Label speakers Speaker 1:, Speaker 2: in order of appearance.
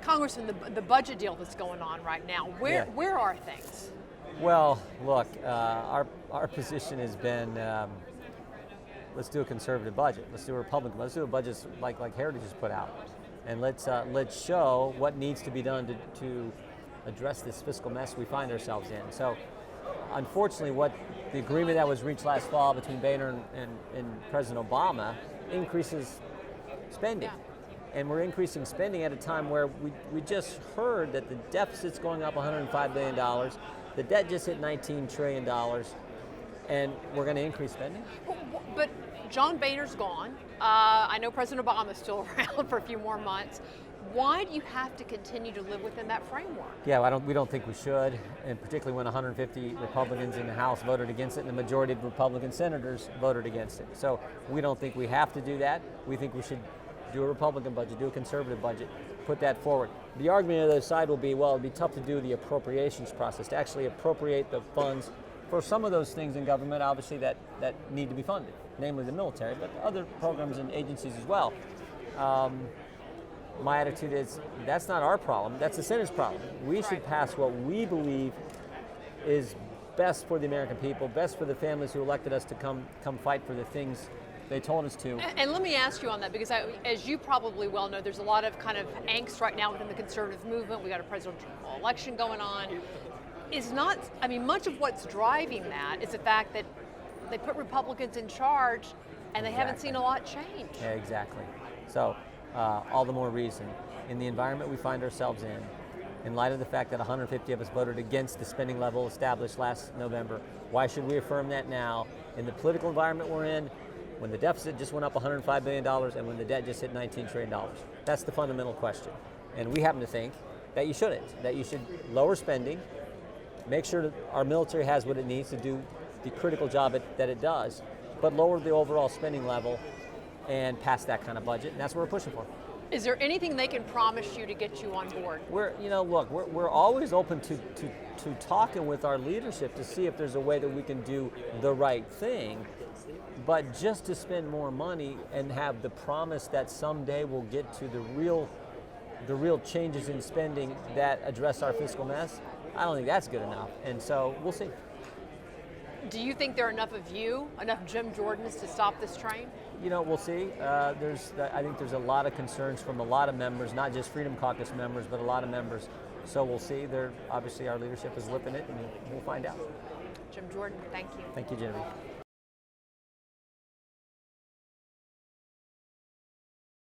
Speaker 1: Congressman, the budget deal that's going on right now, where are things?
Speaker 2: Well, look, our position has been, let's do a conservative budget. Let's do a Republican. Let's do a budget like Heritage has put out, and let's show what needs to be done to address this fiscal mess we find ourselves in. So, unfortunately, what the agreement that was reached last fall between Boehner and President Obama increases spending.
Speaker 1: Yeah.
Speaker 2: And we're increasing spending at a time where we just heard that the deficit's going up $105 billion, the debt just hit $19 trillion, and we're going to increase spending?
Speaker 1: But John Boehner's gone. I know President Obama's still around for a few more months. Why do you have to continue to live within that framework?
Speaker 2: Yeah, we don't think we should, and particularly when 150 Republicans in the House voted against it and the majority of Republican senators voted against it. So we don't think we have to do that. We think we should do a Republican budget, do a conservative budget, put that forward. The argument on the other side will be, well, it'd be tough to do the appropriations process, to actually appropriate the funds for some of those things in government, obviously, that need to be funded, namely the military, but other programs and agencies as well. My attitude is, that's not our problem, that's the Senate's problem. We should pass what we believe is best for the American people, best for the families who elected us to come fight for the things they told us to.
Speaker 1: And let me ask you on that, because as you probably well know, there's a lot of kind of angst right now within the conservative movement. We got a presidential election going on. Much of what's driving that is the fact that they put Republicans in charge and they haven't seen a lot change.
Speaker 2: Yeah, exactly. So, all the more reason, in the environment we find ourselves in light of the fact that 150 of us voted against the spending level established last November, why should we affirm that now in the political environment we're in, when the deficit just went up $105 billion and when the debt just hit $19 trillion? That's the fundamental question. And we happen to think that you shouldn't, that you should lower spending, make sure that our military has what it needs to do the critical job that it does, but lower the overall spending level and pass that kind of budget, and that's what we're pushing for.
Speaker 1: Is there anything they can promise you to get you on board?
Speaker 2: We're always open to talking with our leadership to see if there's a way that we can do the right thing. But just to spend more money and have the promise that someday we'll get to the real changes in spending that address our fiscal mess, I don't think that's good enough. And so we'll see.
Speaker 1: Do you think there are enough of you, enough Jim Jordans to stop this train?
Speaker 2: We'll see. I think there's a lot of concerns from a lot of members, not just Freedom Caucus members, but a lot of members. So we'll see. Obviously, our leadership is whipping it, and we'll find out.
Speaker 1: Jim Jordan, thank you.
Speaker 2: Thank you, Genevieve.